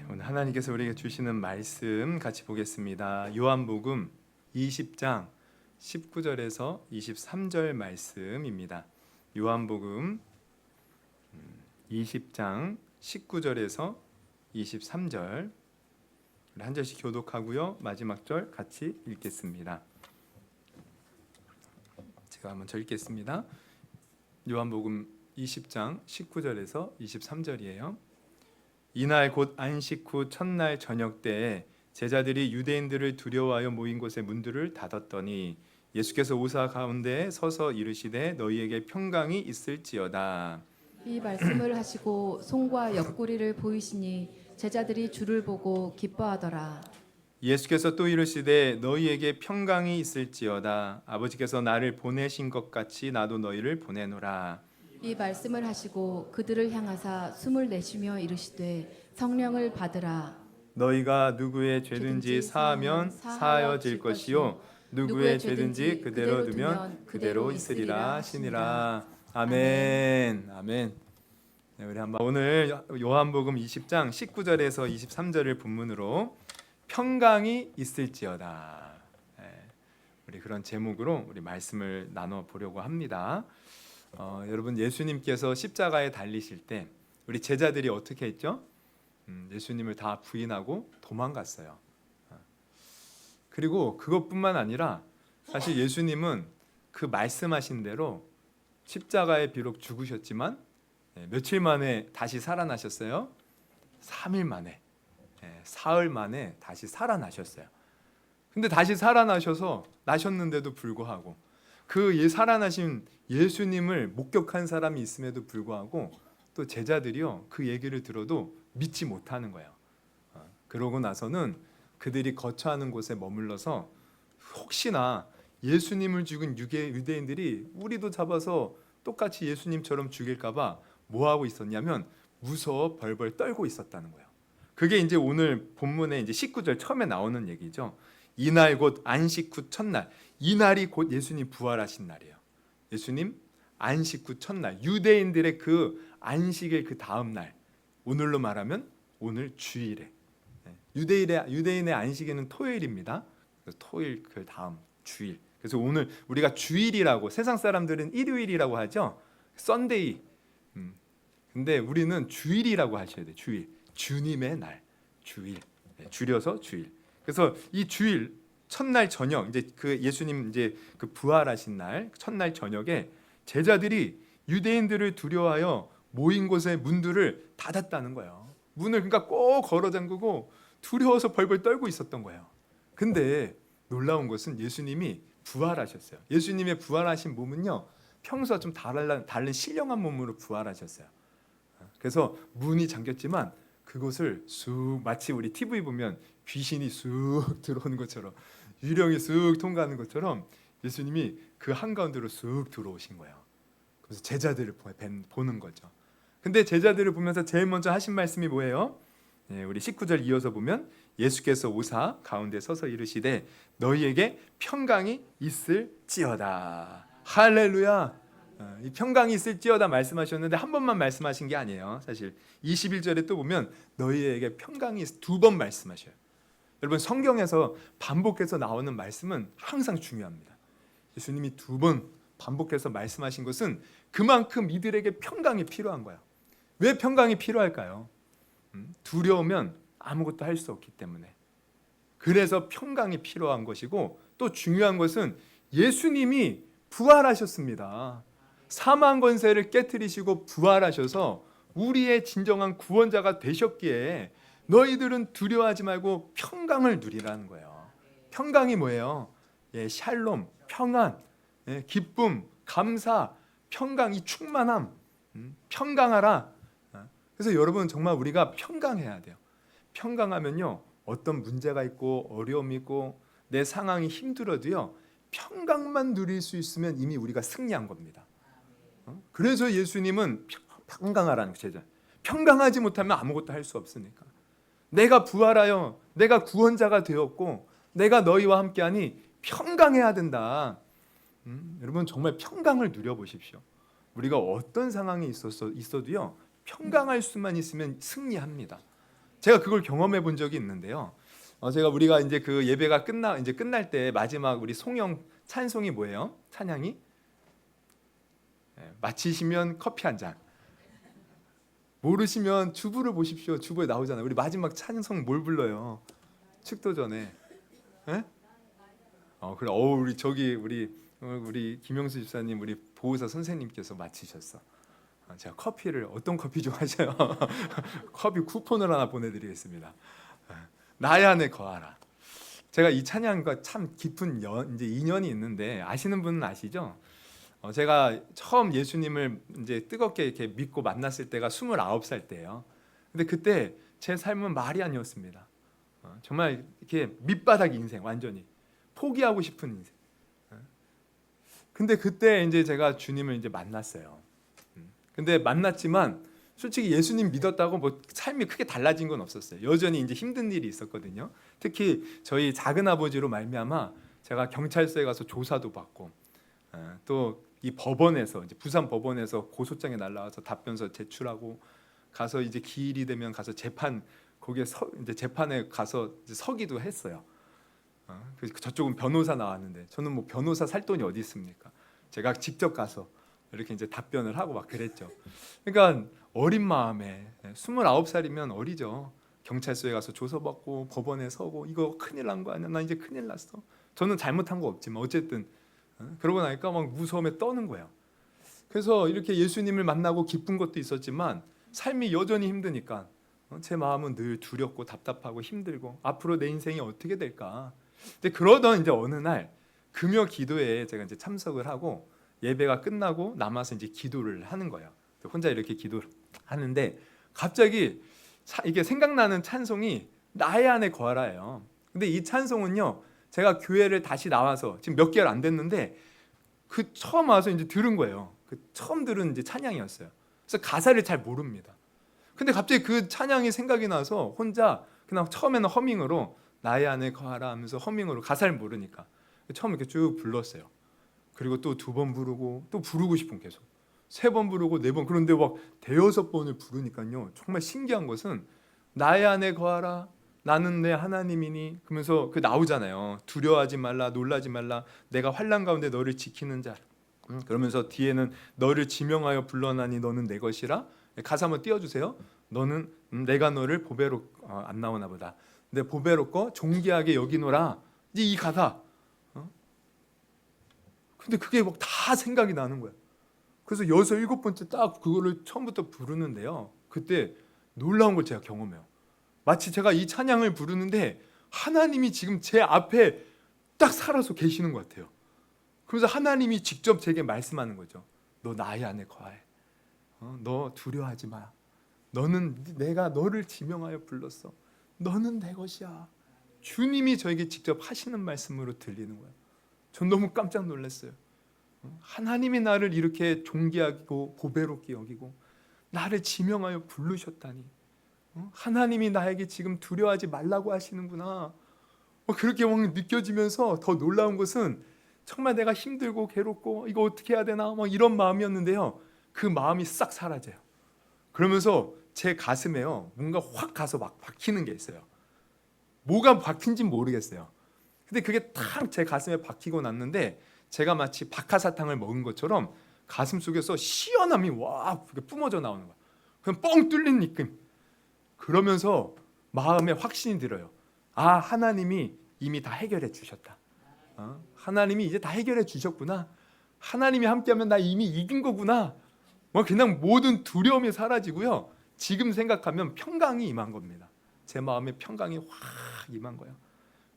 오늘 하나님께서 우리에게 주시는 말씀 같이 보겠습니다. 요한복음 20장 19절에서 23절 말씀입니다. 요한복음 20장 19절에서 23절 한 절씩 교독하고요. 마지막 절 같이 읽겠습니다. 제가 먼저 읽겠습니다. 요한복음 20장 19절에서 23절이에요. 이날 곧 안식 후 첫날 저녁 때에 제자들이 유대인들을 두려워하여 모인 곳의 문들을 닫았더니 예수께서 오사 가운데 서서 이르시되 너희에게 평강이 있을지어다. 이 말씀을 하시고 손과 옆구리를 보이시니 제자들이 주를 보고 기뻐하더라. 예수께서 또 이르시되 너희에게 평강이 있을지어다. 아버지께서 나를 보내신 것 같이 나도 너희를 보내노라. 이 말씀을 하시고 그들을 향하사 숨을 내쉬며 이르시되 성령을 받으라. 너희가 누구의 죄든지 사하면 사하여질 것이요 누구의 죄든지 그대로 두면 그대로 있으리라 하시니라. 아멘. 아멘. 네, 우리 한번 오늘 요한복음 20장 19절에서 23절을 본문으로 평강이 있을지어다. 우리 그런 제목으로 우리 말씀을 나눠 보려고 합니다. 여러분, 예수님께서 십자가에 달리실 때 우리 제자들이 어떻게 했죠? 예수님을 다 부인하고 도망갔어요. 그리고 그것뿐만 아니라 사실 예수님은 그 말씀하신 대로 십자가에 비록 죽으셨지만 며칠 만에 다시 살아나셨어요? 3일 만에, 사흘 만에 다시 살아나셨어요. 근데 다시 나셨는데도 불구하고 그 살아나신 예수님을 목격한 사람이 있음에도 불구하고 또 제자들이요 그 얘기를 들어도 믿지 못하는 거예요. 그러고 나서는 그들이 거처하는 곳에 머물러서 혹시나 예수님을 죽은 유대인들이 우리도 잡아서 똑같이 예수님처럼 죽일까 봐 뭐 하고 있었냐면 무서워 벌벌 떨고 있었다는 거예요. 그게 이제 오늘 본문에 이제 19절 처음에 나오는 얘기죠. 이날 곧 안식 후 첫날. 이날이 곧 예수님 부활하신 날이에요. 예수님 안식 후 첫날. 유대인들의 그 안식일 그 다음 날. 오늘로 말하면 오늘 주일에. 유대인의 안식일은 토요일입니다. 그래서 토요일 그 다음 주일. 그래서 오늘 우리가 주일이라고, 세상 사람들은 일요일이라고 하죠. 썬데이. 근데 우리는 주일이라고 하셔야 돼요. 주일. 주님의 날. 주일. 줄여서 주일. 그래서 이 주일 첫날 저녁, 이제 그 예수님 이제 그 부활하신 날 첫날 저녁에 제자들이 유대인들을 두려워하여 모인 곳의 문들을 닫았다는 거예요. 문을 그러니까 꼭 걸어 잠그고 두려워서 벌벌 떨고 있었던 거예요. 근데 놀라운 것은 예수님이 부활하셨어요. 예수님의 부활하신 몸은요 평소와 좀 다른 신령한 몸으로 부활하셨어요. 그래서 문이 잠겼지만 그곳을 쑥, 마치 우리 TV 보면 귀신이 쑥 들어오는 것처럼, 유령이 쑥 통과하는 것처럼 예수님이 그 한가운데로 쑥 들어오신 거예요. 그래서 제자들을 보는 거죠. 근데 제자들을 보면서 제일 먼저 하신 말씀이 뭐예요? 우리 19절 이어서 보면 예수께서 오사 가운데 서서 이르시되 너희에게 평강이 있을지어다. 할렐루야. 이 평강이 있을지어다 말씀하셨는데 한 번만 말씀하신 게 아니에요. 사실 21절에 또 보면 너희에게 평강이 두 번 말씀하셔요. 여러분, 성경에서 반복해서 나오는 말씀은 항상 중요합니다. 예수님이 두 번 반복해서 말씀하신 것은 그만큼 이들에게 평강이 필요한 거예요. 왜 평강이 필요할까요? 두려우면 아무것도 할 수 없기 때문에. 그래서 평강이 필요한 것이고, 또 중요한 것은 예수님이 부활하셨습니다. 사망 권세를 깨트리시고 부활하셔서 우리의 진정한 구원자가 되셨기에 너희들은 두려워하지 말고 평강을 누리라는 거예요. 평강이 뭐예요? 샬롬, 평안, 기쁨, 감사, 평강, 이 충만함, 평강하라. 그래서 여러분 정말 우리가 평강해야 돼요. 평강하면요 어떤 문제가 있고 어려움이 있고 내 상황이 힘들어도요 평강만 누릴 수 있으면 이미 우리가 승리한 겁니다. 그래서 예수님은 평강하라는 제자. 평강하지 못하면 아무것도 할 수 없으니까. 내가 부활하여 내가 구원자가 되었고 내가 너희와 함께하니 평강해야 된다. 여러분 정말 평강을 누려보십시오. 우리가 어떤 상황에 있어도요 평강할 수만 있으면 승리합니다. 제가 그걸 경험해 본 적이 있는데요. 우리가 이제 그 예배가 끝날 때 마지막 우리 송영 찬송이 뭐예요? 찬양이 마치시면 커피 한 잔. 모르시면 주부를 보십시오. 주부에 나오잖아요. 우리 마지막 찬송 뭘 불러요? 축도 전에. 예? 그래. 우리 김영수 집사님, 우리 보호사 선생님께서 마치셨어. 제가 커피를 어떤 커피 좋아하셔요? 커피 쿠폰을 하나 보내드리겠습니다. 나의 안에 거하라. 제가 이 찬양과 참 깊은 이제 인연이 있는데 아시는 분은 아시죠? 제가 처음 예수님을 이제 뜨겁게 이렇게 믿고 만났을 때가 29살 때예요. 근데 그때 제 삶은 말이 아니었습니다. 정말 이렇게 밑바닥 인생, 완전히 포기하고 싶은 인생. 근데 그때 이제 제가 주님을 이제 만났어요. 근데 만났지만 솔직히 예수님 믿었다고 뭐 삶이 크게 달라진 건 없었어요. 여전히 이제 힘든 일이 있었거든요. 특히 저희 작은 아버지로 말미암아 제가 경찰서에 가서 조사도 받고, 또 이 법원에서 이제 부산 법원에서 고소장에 날라와서 답변서 제출하고 가서 이제 기일이 되면 가서 거기에 이제 재판에 가서 이제 서기도 했어요. 저쪽은 변호사 나왔는데 저는 뭐 변호사 살 돈이 어디 있습니까? 제가 직접 가서 이렇게 이제 답변을 하고 막 그랬죠. 그러니까 어린 마음에 29살이면 어리죠. 경찰서에 가서 조사받고 법원에 서고 이거 큰일 난 거 아니야? 나 이제 큰일 났어. 저는 잘못한 거 없지만 어쨌든 그러고 나니까 막 무서움에 떠는 거예요. 그래서 이렇게 예수님을 만나고 기쁜 것도 있었지만 삶이 여전히 힘드니까 제 마음은 늘 두렵고 답답하고 힘들고 앞으로 내 인생이 어떻게 될까? 근데 그러던 이제 어느 날 금요 기도에 제가 이제 참석을 하고 예배가 끝나고 남아서 이제 기도를 하는 거예요. 혼자 이렇게 기도를 하는데 갑자기 이게 생각나는 찬송이 나의 안에 거하라예요. 근데 이 찬송은요, 제가 교회를 다시 나와서 지금 몇 개월 안 됐는데 그 처음 와서 이제 들은 거예요. 그 처음 들은 이제 찬양이었어요. 그래서 가사를 잘 모릅니다. 근데 갑자기 그 찬양이 생각이 나서 혼자 그냥 처음에는 허밍으로 나의 안에 거하라 하면서 허밍으로 가사를 모르니까 처음 이렇게 쭉 불렀어요. 그리고 또 2번 부르고 또 부르고 싶은 계속 3번 부르고 4번, 그런데 막 5-6번을 부르니까요 정말 신기한 것은 나의 안에 거하라 나는 내 하나님이니 그러면서 그 나오잖아요. 두려워하지 말라 놀라지 말라 내가 환난 가운데 너를 지키는 자. 그러면서 뒤에는 너를 지명하여 불러나니 너는 내 것이라. 가사 한번 띄워주세요. 너는 내가 너를 보배로 안 나오나 보다. 내 보배롭고 존귀하게 여기노라. 이제 이 가사. 근데 그게 막 다 생각이 나는 거예요. 그래서 6-7번째 딱 그거를 처음부터 부르는데요. 그때 놀라운 걸 제가 경험해요. 마치 제가 이 찬양을 부르는데 하나님이 지금 제 앞에 딱 살아서 계시는 것 같아요. 그래서 하나님이 직접 제게 말씀하는 거죠. 너 나의 안에 거하해. 너 두려워하지 마. 내가 너를 지명하여 불렀어. 너는 내 것이야. 주님이 저에게 직접 하시는 말씀으로 들리는 거예요. 전 너무 깜짝 놀랐어요. 하나님이 나를 이렇게 존귀하고 보배롭게 여기고 나를 지명하여 부르셨다니. 하나님이 나에게 지금 두려워하지 말라고 하시는구나. 그렇게 막 느껴지면서 더 놀라운 것은 정말 내가 힘들고 괴롭고 이거 어떻게 해야 되나 막 이런 마음이었는데요. 그 마음이 싹 사라져요. 그러면서 제 가슴에요 뭔가 확 가서 막 박히는 게 있어요. 뭐가 박힌지는 모르겠어요. 근데 그게 탁 제 가슴에 박히고 났는데 제가 마치 박하사탕을 먹은 것처럼 가슴 속에서 시원함이 와 뿜어져 나오는 거야. 그냥 뻥 뚫린 느낌. 그러면서 마음에 확신이 들어요. 아, 하나님이 이미 다 해결해 주셨다. 하나님이 이제 다 해결해 주셨구나. 하나님이 함께하면 나 이미 이긴 거구나. 그냥 모든 두려움이 사라지고요. 지금 생각하면 평강이 임한 겁니다. 제 마음에 평강이 확 임한 거예요.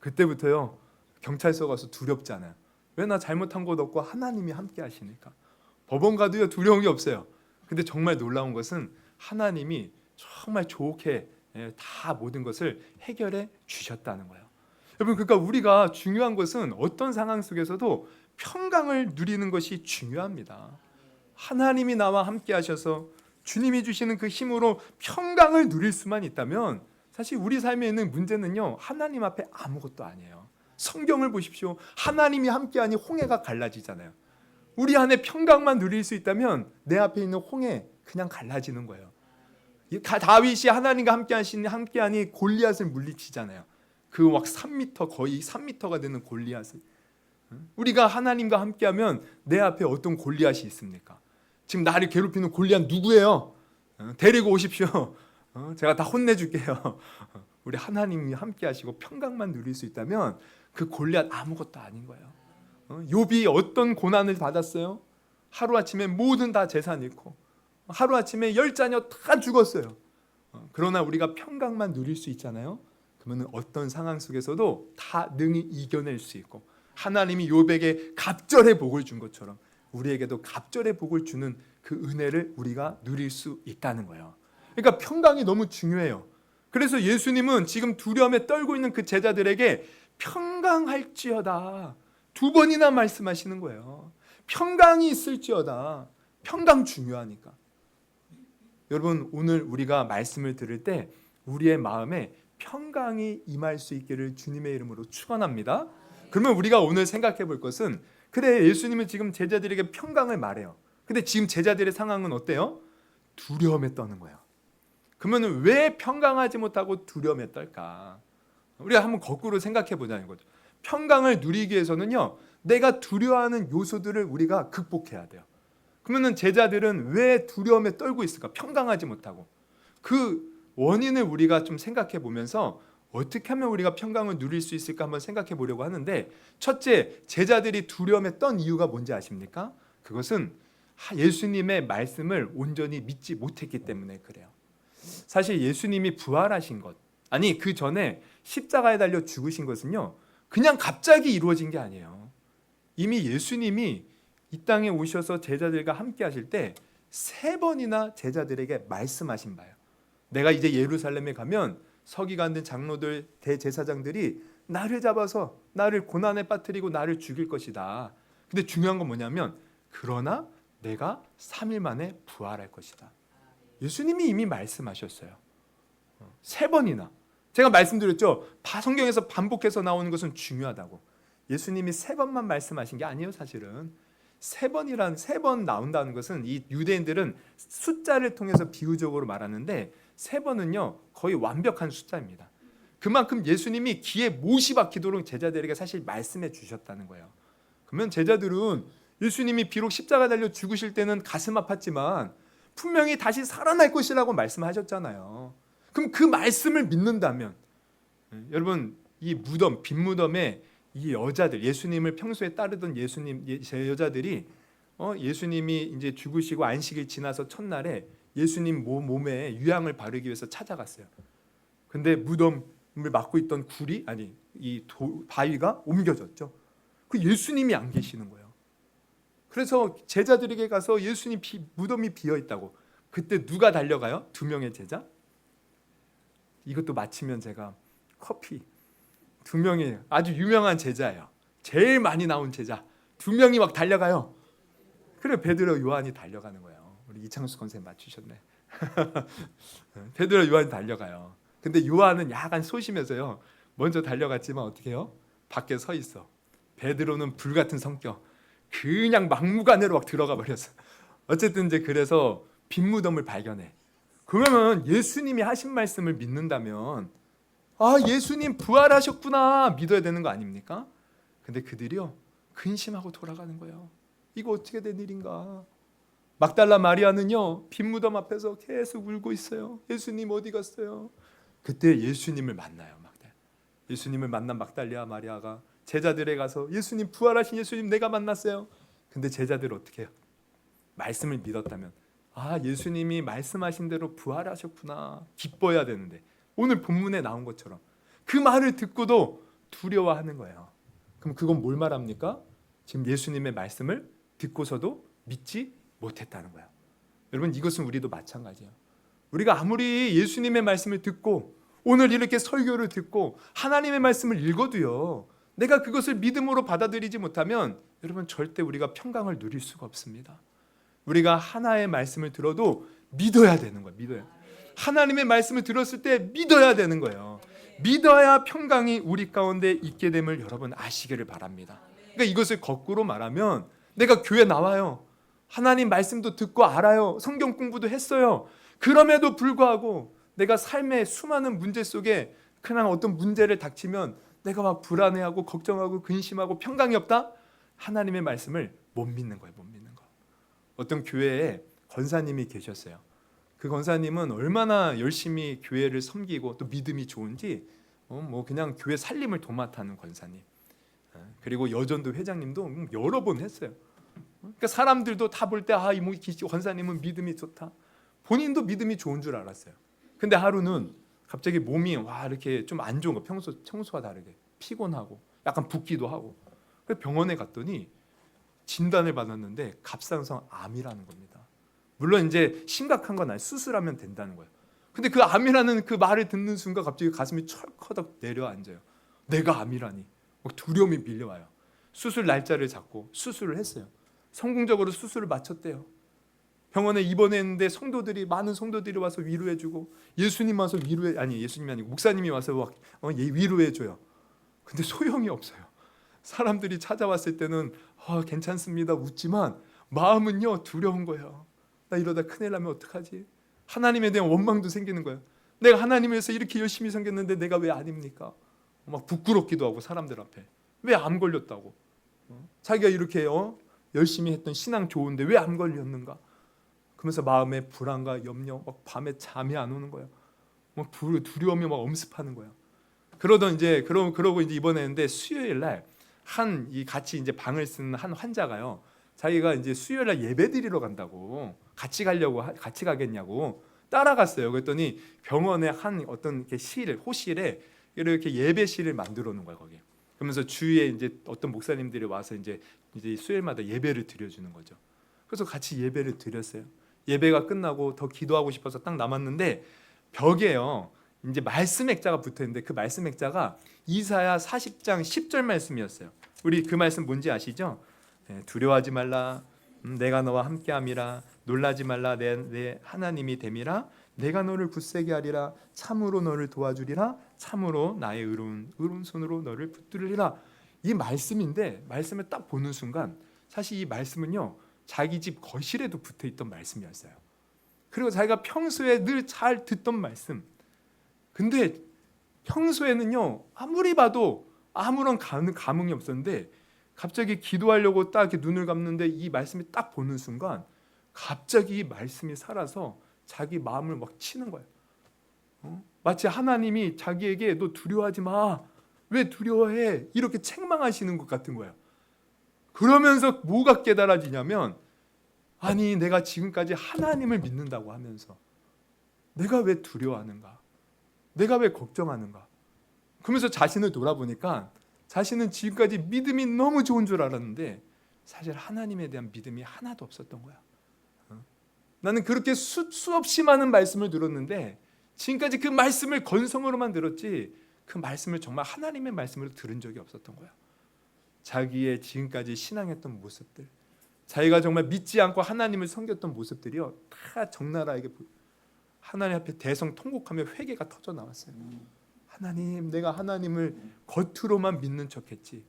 그때부터요 경찰서 가서 두렵지 않아요. 왜? 나 잘못한 것 없고 하나님이 함께 하시니까. 법원 가도요 두려운 게 없어요. 근데 정말 놀라운 것은 하나님이 정말 좋게 다 모든 것을 해결해 주셨다는 거예요. 여러분, 그러니까 우리가 중요한 것은 어떤 상황 속에서도 평강을 누리는 것이 중요합니다. 하나님이 나와 함께 하셔서 주님이 주시는 그 힘으로 평강을 누릴 수만 있다면 사실 우리 삶에 있는 문제는요 하나님 앞에 아무것도 아니에요. 성경을 보십시오. 하나님이 함께하니 홍해가 갈라지잖아요. 우리 안에 평강만 누릴 수 있다면 내 앞에 있는 홍해 그냥 갈라지는 거예요. 다윗이 하나님과 함께하니 골리앗을 물리치잖아요. 그 막 3m 거의 3m가 되는 골리앗을. 우리가 하나님과 함께하면 내 앞에 어떤 골리앗이 있습니까? 지금 나를 괴롭히는 골리앗 누구예요? 데리고 오십시오. 제가 다 혼내줄게요. 우리 하나님이 함께하시고 평강만 누릴 수 있다면 그 골리앗 아무것도 아닌 거예요. 욥이 어떤 고난을 받았어요? 하루아침에 모든 다 재산 잃고 하루아침에 10자녀 다 죽었어요. 그러나 우리가 평강만 누릴 수 있잖아요. 그러면 어떤 상황 속에서도 다 능히 이겨낼 수 있고 하나님이 욥에게 갑절의 복을 준 것처럼 우리에게도 갑절의 복을 주는 그 은혜를 우리가 누릴 수 있다는 거예요. 그러니까 평강이 너무 중요해요. 그래서 예수님은 지금 두려움에 떨고 있는 그 제자들에게 평강할지어다 2번이나 말씀하시는 거예요. 평강이 있을지어다. 평강 중요하니까. 여러분, 오늘 우리가 말씀을 들을 때 우리의 마음에 평강이 임할 수 있기를 주님의 이름으로 축원합니다. 그러면 우리가 오늘 생각해 볼 것은, 그래, 예수님은 지금 제자들에게 평강을 말해요. 근데 지금 제자들의 상황은 어때요? 두려움에 떠는 거예요. 그러면 왜 평강하지 못하고 두려움에 떨까? 우리가 한번 거꾸로 생각해 보자는 거죠. 평강을 누리기 위해서는요, 내가 두려워하는 요소들을 우리가 극복해야 돼요. 그러면 제자들은 왜 두려움에 떨고 있을까? 평강하지 못하고. 그 원인을 우리가 좀 생각해 보면서 어떻게 하면 우리가 평강을 누릴 수 있을까 한번 생각해 보려고 하는데, 첫째, 제자들이 두려움에 떤 이유가 뭔지 아십니까? 그것은 예수님의 말씀을 온전히 믿지 못했기 때문에 그래요. 사실 예수님이 부활하신 것, 아니 그 전에 십자가에 달려 죽으신 것은요, 그냥 갑자기 이루어진 게 아니에요. 이미 예수님이 이 땅에 오셔서 제자들과 함께 하실 때 3번이나 제자들에게 말씀하신 바예요. 내가 이제 예루살렘에 가면 서기관들, 장로들, 대제사장들이 나를 잡아서 나를 고난에 빠뜨리고 나를 죽일 것이다. 근데 중요한 건 뭐냐면, 그러나 내가 3일 만에 부활할 것이다. 예수님이 이미 말씀하셨어요. 3번이나. 제가 말씀드렸죠. 성경에서 반복해서 나오는 것은 중요하다고. 예수님이 3번만 말씀하신 게 아니에요. 사실은 3번 나온다는 것은 이 유대인들은 숫자를 통해서 비유적으로 말하는데 3번은요 거의 완벽한 숫자입니다. 그만큼 예수님이 귀에 못이 박히도록 제자들에게 사실 말씀해 주셨다는 거예요. 그러면 제자들은 예수님이 비록 십자가 달려 죽으실 때는 가슴 아팠지만 분명히 다시 살아날 것이라고 말씀하셨잖아요. 그럼 그 말씀을 믿는다면, 여러분, 이 무덤, 빈 무덤에 이 여자들, 예수님을 평소에 따르던 여자들이 예수님이 이제 죽으시고 안식일 지나서 첫날에 예수님 몸에 유향을 바르기 위해서 찾아갔어요. 근데 무덤을 막고 있던 바위가 옮겨졌죠. 그 예수님이 안 계시는 거예요. 그래서 제자들에게 가서 예수님 무덤이 비어 있다고. 그때 누가 달려가요? 2명의 제자. 이것도 마치면 제가 커피 2명의 아주 유명한 제자예요. 제일 많이 나온 제자 2명이 막 달려가요. 그래, 베드로 요한이 달려가는 거예요. 우리 이창수 선생님 맞추셨네. 베드로 요한이 달려가요. 근데 요한은 약간 소심해서요, 먼저 달려갔지만 어떻게 해요? 밖에 서 있어. 베드로는 불같은 성격, 그냥 막무가내로 막 들어가 버렸어. 어쨌든 이제 그래서 빈 무덤을 발견해. 그러면 예수님이 하신 말씀을 믿는다면, 아, 예수님 부활하셨구나 믿어야 되는 거 아닙니까? 근데 그들이요 근심하고 돌아가는 거예요. 이거 어떻게 된 일인가? 막달라 마리아는요 빈 무덤 앞에서 계속 울고 있어요. 예수님 어디 갔어요? 그때 예수님을 만나요. 예수님을 만난 막달라 마리아가 제자들에 가서 예수님, 부활하신 예수님 내가 만났어요. 근데 제자들 어떻게 해요? 말씀을 믿었다면, 아, 예수님이 말씀하신 대로 부활하셨구나 기뻐해야 되는데, 오늘 본문에 나온 것처럼 그 말을 듣고도 두려워하는 거예요. 그럼 그건 뭘 말합니까? 지금 예수님의 말씀을 듣고서도 믿지 못했다는 거예요. 여러분, 이것은 우리도 마찬가지예요. 우리가 아무리 예수님의 말씀을 듣고 오늘 이렇게 설교를 듣고 하나님의 말씀을 읽어도요, 내가 그것을 믿음으로 받아들이지 못하면 여러분 절대 우리가 평강을 누릴 수가 없습니다. 우리가 하나의 말씀을 들어도 믿어야 되는 거예요. 믿어야. 하나님의 말씀을 들었을 때 믿어야 되는 거예요. 믿어야 평강이 우리 가운데 있게 됨을 여러분 아시기를 바랍니다. 그러니까 이것을 거꾸로 말하면, 내가 교회 나와요. 하나님 말씀도 듣고 알아요. 성경 공부도 했어요. 그럼에도 불구하고 내가 삶의 수많은 문제 속에 그냥 어떤 문제를 닥치면 내가 막 불안해하고 걱정하고 근심하고 평강이 없다? 하나님의 말씀을 못 믿는 거예요. 못 믿는 거. 어떤 교회에 권사님이 계셨어요. 그 권사님은 얼마나 열심히 교회를 섬기고 또 믿음이 좋은지 뭐 그냥 교회 살림을 도맡아는 권사님. 그리고 여전도 회장님도 여러 번 했어요. 그러니까 사람들도 다 볼 때 이 권사님은 믿음이 좋다. 본인도 믿음이 좋은 줄 알았어요. 근데 하루는 갑자기 몸이 이렇게 좀 안 좋은 거, 평소와 다르게 피곤하고 약간 붓기도 하고. 그래서 병원에 갔더니 진단을 받았는데 갑상선 암이라는 겁니다. 물론 이제 심각한 건 아니에요. 수술하면 된다는 거예요. 근데 그 암이라는 그 말을 듣는 순간 갑자기 가슴이 철커덕 내려앉아요. 내가 암이라니. 막 두려움이 밀려와요. 수술 날짜를 잡고 수술을 했어요. 성공적으로 수술을 마쳤대요. 병원에 입원했는데 많은 성도들이 와서 위로해주고 예수님이 아니고 목사님이 와서 위로해줘요. 근데 소용이 없어요. 사람들이 찾아왔을 때는 괜찮습니다 웃지만 마음은요 두려운 거예요. 나 이러다 큰일 나면 어떡하지? 하나님에 대한 원망도 생기는 거예요. 내가 하나님을 위해서 이렇게 열심히 섬겼는데 내가 왜 아닙니까? 막 부끄럽기도 하고 사람들 앞에 왜 암 걸렸다고? 자기가 이렇게 열심히 했던 신앙 좋은데 왜 암 걸렸는가? 그러면서 마음에 불안과 염려, 막 밤에 잠이 안 오는 거예요. 막 두려움이 막 엄습하는 거예요. 그러고 이제 입원했는데 수요일 날 같이 이제 방을 쓰는 한 환자가요. 자기가 이제 수요일 날 예배 드리러 간다고 같이 가겠냐고 따라갔어요. 그랬더니 병원에 어떤 호실에 이렇게 예배실을 만들어 놓은 거예요, 거기. 그러면서 주위에 이제 어떤 목사님들이 와서 이제 수요일마다 예배를 드려주는 거죠. 그래서 같이 예배를 드렸어요. 예배가 끝나고 더 기도하고 싶어서 딱 남았는데 벽에요. 이제 말씀 액자가 붙어 있는데 그 말씀 액자가 이사야 40장 10절 말씀이었어요. 우리 그 말씀 뭔지 아시죠? 두려워하지 말라. 내가 너와 함께함이라. 놀라지 말라. 내 하나님이 됨이라. 내가 너를 굳세게 하리라. 참으로 너를 도와주리라. 참으로 나의 의로운 손으로 너를 붙들리라. 이 말씀인데 말씀을 딱 보는 순간 사실 이 말씀은요 자기 집 거실에도 붙어있던 말씀이었어요. 그리고 자기가 평소에 늘 잘 듣던 말씀. 근데 평소에는요 아무리 봐도 아무런 감흥이 없었는데 갑자기 기도하려고 딱 이렇게 눈을 감는데 이 말씀이 딱 보는 순간 갑자기 이 말씀이 살아서 자기 마음을 막 치는 거예요. 마치 하나님이 자기에게 너 두려워하지 마. 왜 두려워해? 이렇게 책망하시는 것 같은 거예요. 그러면서 뭐가 깨달아지냐면 아니 내가 지금까지 하나님을 믿는다고 하면서 내가 왜 두려워하는가? 내가 왜 걱정하는가? 그러면서 자신을 돌아보니까 자신은 지금까지 믿음이 너무 좋은 줄 알았는데 사실 하나님에 대한 믿음이 하나도 없었던 거야. 나는 그렇게 수없이 많은 말씀을 들었는데 지금까지 그 말씀을 건성으로만 들었지 그 말씀을 정말 하나님의 말씀으로 들은 적이 없었던 거야. 자기의 지금까지 신앙했던 모습들, 자기가 정말 믿지 않고 하나님을 섬겼던 모습들이요 다 적나라하게 하나님 앞에 대성통곡하며 회개가 터져 나왔어요. 하나님, 내가 하나님을 겉으로만 믿는 척했지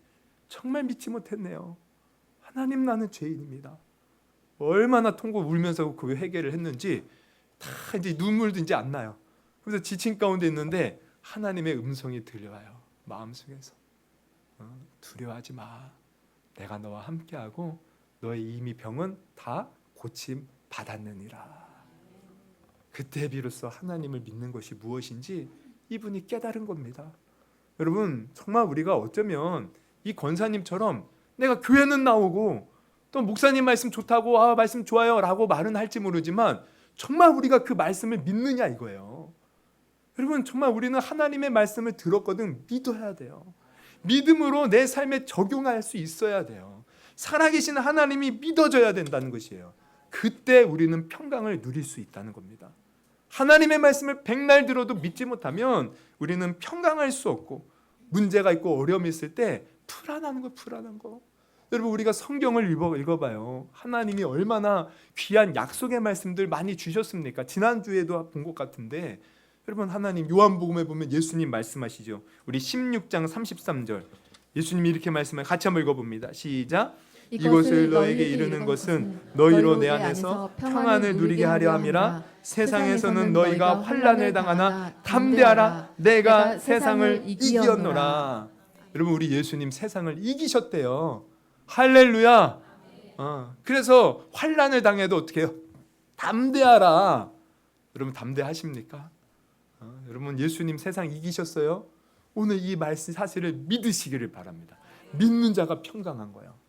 정말 믿지 못했네요. 하나님, 나는 죄인입니다. 얼마나 울면서 그 회개를 했는지 다 이제 눈물도 이제 안 나요. 그래서 지친 가운데 있는데 하나님의 음성이 들려와요. 마음속에서 두려워하지 마. 내가 너와 함께하고 너의 이미 병은 다 고침 받았느니라. 그때 비로소 하나님을 믿는 것이 무엇인지 이분이 깨달은 겁니다. 여러분 정말 우리가 어쩌면 이 권사님처럼 내가 교회는 나오고 또 목사님 말씀 좋다고 말씀 좋아요 라고 말은 할지 모르지만 정말 우리가 그 말씀을 믿느냐 이거예요. 여러분 정말 우리는 하나님의 말씀을 들었거든 믿어야 돼요. 믿음으로 내 삶에 적용할 수 있어야 돼요. 살아계신 하나님이 믿어져야 된다는 것이에요. 그때 우리는 평강을 누릴 수 있다는 겁니다. 하나님의 말씀을 백날 들어도 믿지 못하면 우리는 평강할 수 없고 문제가 있고 어려움이 있을 때 불안한 거. 여러분 우리가 성경을 읽어봐요. 하나님이 얼마나 귀한 약속의 말씀들 많이 주셨습니까? 지난주에도 본 것 같은데 여러분 하나님 요한복음에 보면 예수님 말씀하시죠. 우리 16장 33절 예수님이 이렇게 말씀을 같이 한번 읽어봅니다. 시작. 이것을 너에게 이르는 것은 너희로 내 안에서 평안을 누리게 하려 함이라. 세상에서는 너희가 환난을 당하나 담대하라. 내가 세상을 이기었노라. 여러분, 우리 예수님 세상을 이기셨대요. 할렐루야. 그래서 환난을 당해도 어떻게 해요? 담대하라. 여러분, 담대하십니까? 여러분, 예수님 세상 이기셨어요? 오늘 이 말씀 사실을 믿으시기를 바랍니다. 믿는 자가 평강한 거예요.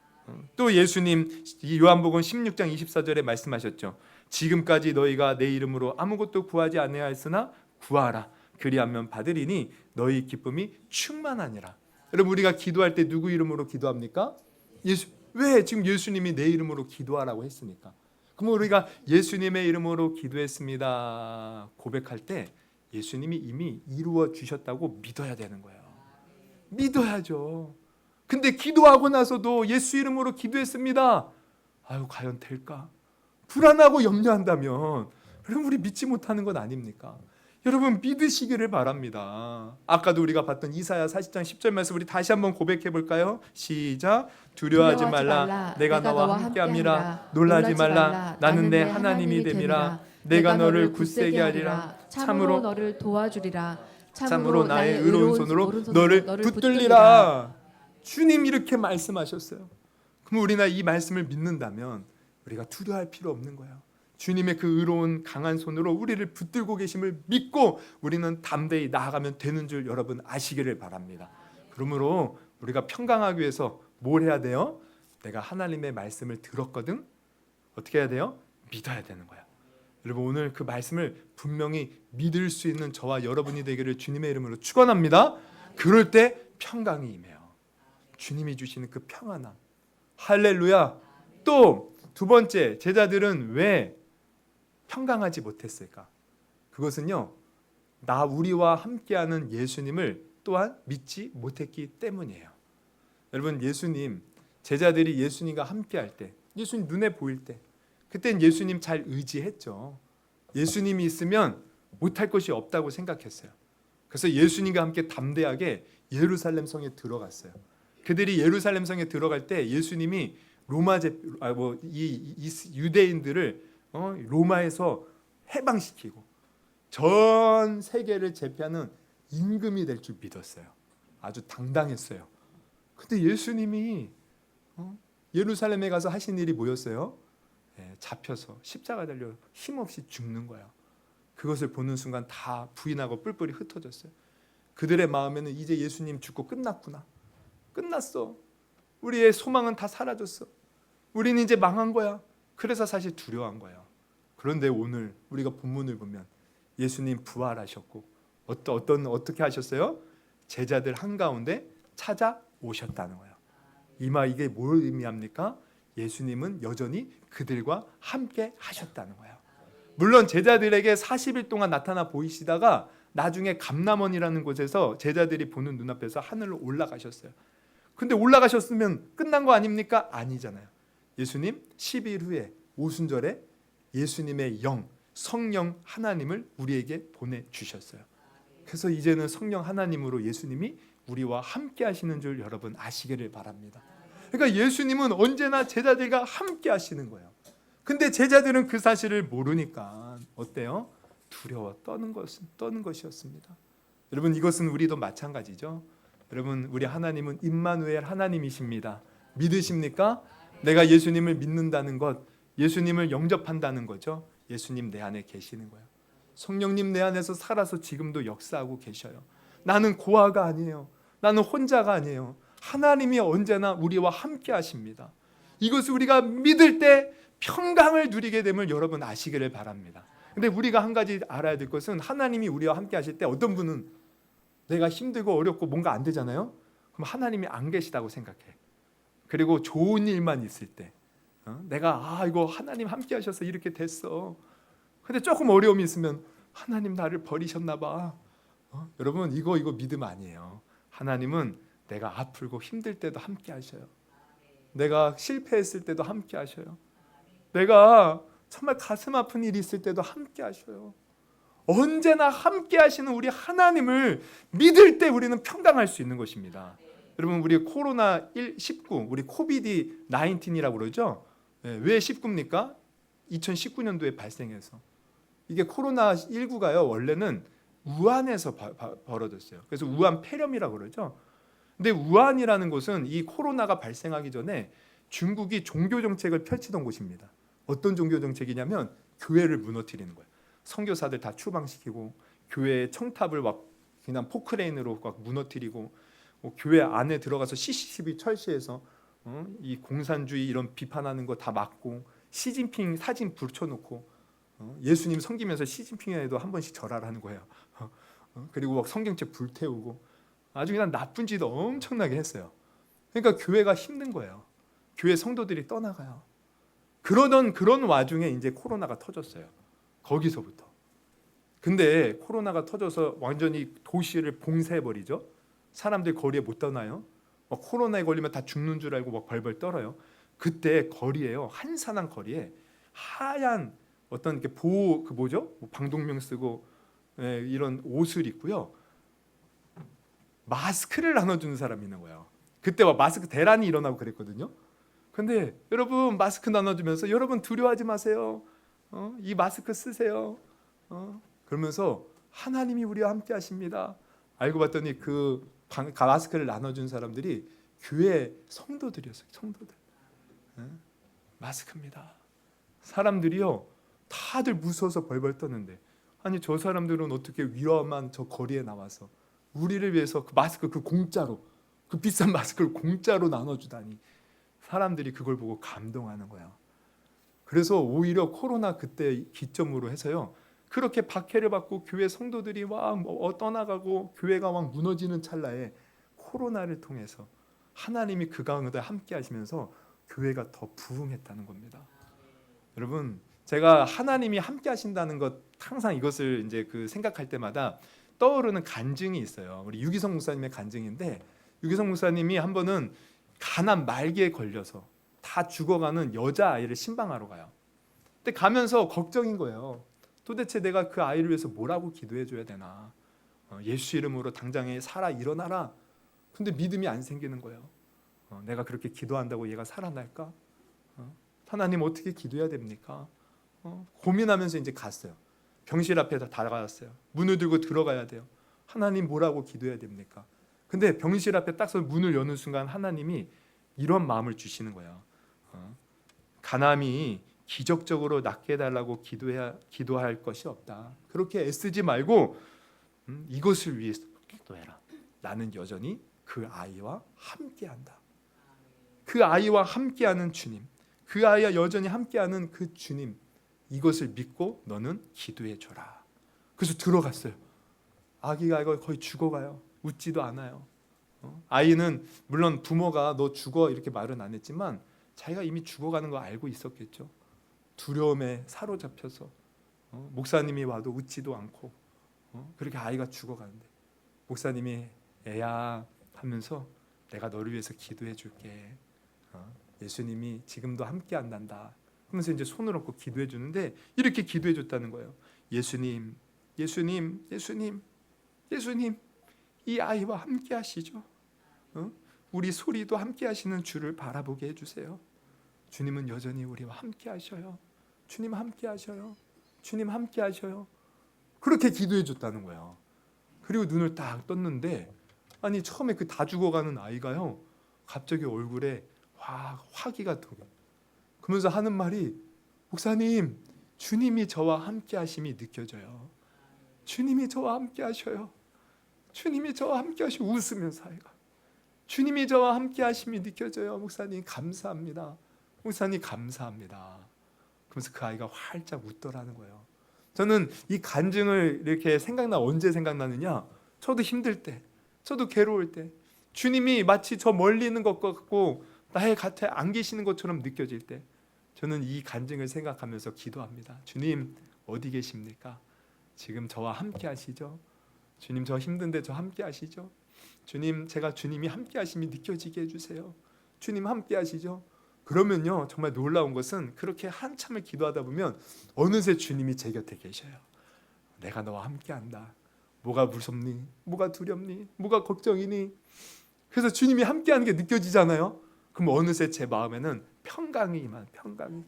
또 예수님 요한복음 16장 24절에 말씀하셨죠. 지금까지 너희가 내 이름으로 아무것도 구하지 아니하였으나 구하라. 그리하면 받으리니 너희 기쁨이 충만하니라. 여러분, 우리가 기도할 때 누구 이름으로 기도합니까? 왜 지금 예수님이 내 이름으로 기도하라고 했으니까? 그럼 우리가 예수님의 이름으로 기도했습니다 고백할 때 예수님이 이미 이루어 주셨다고 믿어야 되는 거예요. 믿어야죠. 근데 기도하고 나서도 예수 이름으로 기도했습니다. 아유, 과연 될까? 불안하고 염려한다면 여러분, 우리 믿지 못하는 것 아닙니까? 여러분, 믿으시기를 바랍니다. 아까도 우리가 봤던 이사야 40장 10절 말씀 우리 다시 한번 고백해 볼까요? 시작. 두려워하지 말라. 내가 너와 함께함이라. 놀라지 말라. 나는 내 하나님이 됨이라. 내가 너를 굳세게 하리라. 참으로 너를 도와주리라. 참으로 나의 의로운 손으로 너를 붙들리라. 주님 이렇게 말씀하셨어요. 그럼 우리나 이 말씀을 믿는다면 우리가 두려워할 필요 없는 거예요. 주님의 그 의로운 강한 손으로 우리를 붙들고 계심을 믿고 우리는 담대히 나아가면 되는 줄 여러분 아시기를 바랍니다. 그러므로 우리가 평강하기 위해서 뭘 해야 돼요? 내가 하나님의 말씀을 들었거든? 어떻게 해야 돼요? 믿어야 되는 거야. 여러분, 오늘 그 말씀을 분명히 믿을 수 있는 저와 여러분이 되기를 주님의 이름으로 축원합니다. 그럴 때 평강이 임해요. 주님이 주시는 그 평안함. 할렐루야. 또 두 번째, 제자들은 왜 평강하지 못했을까? 그것은요, 우리와 함께하는 예수님을 또한 믿지 못했기 때문이에요. 여러분, 제자들이 예수님과 함께할 때, 예수님 눈에 보일 때, 그땐 예수님 잘 의지했죠. 예수님이 있으면 못할 것이 없다고 생각했어요. 그래서 예수님과 함께 담대하게 예루살렘 성에 들어갔어요. 그들이 예루살렘 성에 들어갈 때 예수님이 유대인들을 로마에서 해방시키고 전 세계를 제패하는 임금이 될 줄 믿었어요. 아주 당당했어요. 근데 예수님이 예루살렘에 가서 하신 일이 뭐였어요? 잡혀서 십자가 달려 힘없이 죽는 거예요. 그것을 보는 순간 다 부인하고 뿔뿔이 흩어졌어요. 그들의 마음에는 이제 예수님 죽고 끝났구나. 끝났어. 우리의 소망은 다 사라졌어. 우리는 이제 망한 거야. 그래서 사실 두려워한 거예요. 그런데 오늘 우리가 본문을 보면 예수님 부활하셨고 어떻게 하셨어요? 제자들 한가운데 찾아오셨다는 거예요. 이게 뭘 의미합니까? 예수님은 여전히 그들과 함께 하셨다는 거예요. 물론 제자들에게 40일 동안 나타나 보이시다가 나중에 감람원이라는 곳에서 제자들이 보는 눈앞에서 하늘로 올라가셨어요. 근데 올라가셨으면 끝난 거 아닙니까? 아니잖아요. 예수님 10일 후에 오순절에 예수님의 성령 하나님을 우리에게 보내주셨어요. 그래서 이제는 성령 하나님으로 예수님이 우리와 함께 하시는 줄 여러분 아시기를 바랍니다. 그러니까 예수님은 언제나 제자들과 함께 하시는 거예요. 근데 제자들은 그 사실을 모르니까 어때요? 두려워 떠는 것이었습니다. 여러분, 이것은 우리도 마찬가지죠. 여러분, 우리 하나님은 임마누엘 하나님이십니다. 믿으십니까? 내가 예수님을 믿는다는 것, 예수님을 영접한다는 거죠. 예수님 내 안에 계시는 거예요. 성령님 내 안에서 살아서 지금도 역사하고 계셔요. 나는 고아가 아니에요. 나는 혼자가 아니에요. 하나님이 언제나 우리와 함께 하십니다. 이것을 우리가 믿을 때 평강을 누리게 됨을 여러분 아시기를 바랍니다. 근데 우리가 한 가지 알아야 될 것은 하나님이 우리와 함께 하실 때 어떤 분은 내가 힘들고 어렵고 뭔가 안 되잖아요. 그럼 하나님이 안 계시다고 생각해. 그리고 좋은 일만 있을 때 내가 이거 하나님 함께 하셔서 이렇게 됐어. 근데 조금 어려움이 있으면 하나님 나를 버리셨나 봐. 여러분, 이거 믿음 아니에요. 하나님은 내가 아프고 힘들 때도 함께 하셔요. 내가 실패했을 때도 함께 하셔요. 내가 정말 가슴 아픈 일이 있을 때도 함께 하셔요. 언제나 함께 하시는 우리 하나님을 믿을 때 우리는 평강할 수 있는 것입니다. 여러분 우리 코로나 19 우리 코비드 19이라고 그러죠. 왜 19입니까? 2019년도에 발생해서 이게 코로나 19가요. 원래는 우한에서 벌어졌어요. 그래서 우한 폐렴이라고 그러죠. 근데 우한이라는 곳은 이 코로나가 발생하기 전에 중국이 종교 정책을 펼치던 곳입니다. 어떤 종교 정책이냐면 교회를 무너뜨리는 거예요. 선교사들 다 추방시키고 교회 청탑을 막 그냥 포크레인으로 막 무너뜨리고 교회 안에 들어가서 CCTV 철시해서 이 공산주의 이런 비판하는 거 다 막고 시진핑 사진 붙여놓고 예수님 섬기면서 시진핑에도 한 번씩 절하라 하는 거예요. 그리고 막 성경책 불태우고 아주 그냥 나쁜 짓 엄청나게 했어요. 그러니까 교회가 힘든 거예요. 교회 성도들이 떠나가요. 그런 와중에 이제 코로나가 터졌어요. 거기서부터. 근데 코로나가 터져서 완전히 도시를 봉쇄해버리죠. 사람들 거리에 못 떠나요. 막 코로나에 걸리면 다 죽는 줄 알고 막 벌벌 떨어요. 그때 거리에요. 한산한 거리에 하얀 어떤 이렇게 보호 그 뭐죠? 방독면 쓰고 이런 옷을 입고요. 마스크를 나눠주는 사람이 있는 거예요. 그때 막 마스크 대란이 일어나고 그랬거든요. 근데 여러분 마스크 나눠주면서 여러분 두려워하지 마세요. 이 마스크 쓰세요. 그러면서 하나님이 우리와 함께 하십니다. 알고 봤더니 그 마스크를 나눠준 사람들이 교회 성도들이었어요. 성도들. 마스크입니다. 사람들이요 다들 무서워서 벌벌 떠는데 아니 저 사람들은 어떻게 위험한 저 거리에 나와서 우리를 위해서 그 마스크 그 공짜로 그 비싼 마스크를 공짜로 나눠주다니 사람들이 그걸 보고 감동하는 거예요. 그래서 오히려 코로나 그때 기점으로 해서요 그렇게 박해를 받고 교회 성도들이 막 떠나가고 교회가 막 무너지는 찰나에 코로나를 통해서 하나님이 그 가운데 함께 하시면서 교회가 더 부흥했다는 겁니다. 여러분 제가 하나님이 함께 하신다는 것 항상 이것을 이제 그 생각할 때마다 떠오르는 간증이 있어요. 우리 유기성 목사님의 간증인데 유기성 목사님이 한 번은 가난 말기에 걸려서 다 죽어가는 여자아이를 신방하러 가요. 근데 가면서 걱정인 거예요. 도대체 내가 그 아이를 위해서 뭐라고 기도해 줘야 되나. 예수 이름으로 당장에 살아 일어나라. 근데 믿음이 안 생기는 거예요. 내가 그렇게 기도한다고 얘가 살아날까? 하나님 어떻게 기도해야 됩니까? 고민하면서 이제 갔어요. 병실 앞에 다가갔어요. 문을 들고 들어가야 돼요. 하나님 뭐라고 기도해야 됩니까? 근데 병실 앞에 딱 서서 문을 여는 순간 하나님이 이런 마음을 주시는 거예요. 가남이 기적적으로 낫게 해달라고 기도할 것이 없다. 그렇게 애쓰지 말고 이것을 위해서 기도해라. 나는 여전히 그 아이와 함께한다. 그 아이와 함께하는 주님, 그 아이와 여전히 함께하는 그 주님, 이것을 믿고 너는 기도해 줘라. 그래서 들어갔어요. 아기가 거의 죽어가요. 웃지도 않아요. 아이는 물론 부모가 너 죽어 이렇게 말은 안 했지만 자기가 이미 죽어가는 거 알고 있었겠죠. 두려움에 사로잡혀서 목사님이 와도 웃지도 않고 그렇게 아이가 죽어가는데 목사님이 애야 하면서 내가 너를 위해서 기도해 줄게. 예수님이 지금도 함께 한단다 하면서 이제 손을 얹고 기도해 주는데 이렇게 기도해 줬다는 거예요. 예수님, 예수님, 예수님, 예수님, 이 아이와 함께 하시죠. 우리 소리도 함께 하시는 주를 바라보게 해주세요. 주님은 여전히 우리와 함께 하셔요. 주님 함께 하셔요. 주님 함께 하셔요. 그렇게 기도해 줬다는 거예요. 그리고 눈을 딱 떴는데 아니 처음에 그 다 죽어가는 아이가요 갑자기 얼굴에 화기가 도고 그러면서 하는 말이 목사님 주님이 저와 함께 하심이 느껴져요. 주님이 저와 함께 하셔요. 주님이 저와 함께 하시고 웃으면서 아이가 주님이 저와 함께 하심이 느껴져요. 목사님 감사합니다. 목사님 감사합니다. 그러면서 그 아이가 활짝 웃더라는 거예요. 저는 이 간증을 이렇게 언제 생각나느냐, 저도 힘들 때, 저도 괴로울 때 주님이 마치 저 멀리 있는 것 같고 나의 곁에 안 계시는 것처럼 느껴질 때 저는 이 간증을 생각하면서 기도합니다. 주님 어디 계십니까? 지금 저와 함께 하시죠? 주님 저 힘든데 저 함께 하시죠? 주님 제가 주님이 함께 하심이 느껴지게 해주세요. 주님 함께 하시죠? 그러면요 정말 놀라운 것은 그렇게 한참을 기도하다 보면 어느새 주님이 제 곁에 계셔요. 내가 너와 함께 한다. 뭐가 무섭니? 뭐가 두렵니? 뭐가 걱정이니? 그래서 주님이 함께하는 게 느껴지잖아요. 그럼 어느새 제 마음에는 평강이 임한 평강이.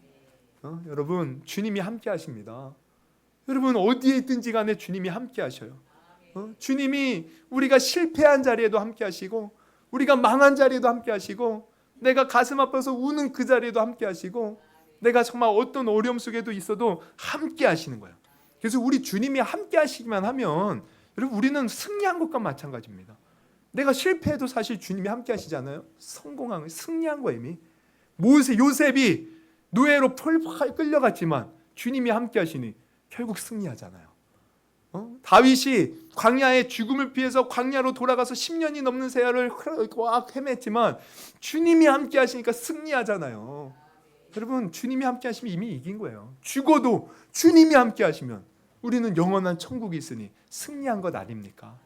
여러분 주님이 함께하십니다. 여러분 어디에 있든지 간에 주님이 함께하셔요. 주님이 우리가 실패한 자리에도 함께하시고 우리가 망한 자리에도 함께하시고 내가 가슴 아파서 우는 그 자리에도 함께하시고 내가 정말 어떤 어려움 속에도 있어도 함께하시는 거예요. 그래서 우리 주님이 함께하시기만 하면 여러분 우리는 승리한 것과 마찬가지입니다. 내가 실패해도 사실 주님이 함께하시잖아요. 성공한 승리한 거예요 이미. 요셉이 노예로 펄펄 끌려갔지만 주님이 함께하시니 결국 승리하잖아요. 다윗이 광야의 죽음을 피해서 광야로 돌아가서 10년이 넘는 세월을 꽉 헤맸지만 주님이 함께 하시니까 승리하잖아요. 여러분 주님이 함께 하시면 이미 이긴 거예요. 죽어도 주님이 함께 하시면 우리는 영원한 천국이 있으니 승리한 것 아닙니까?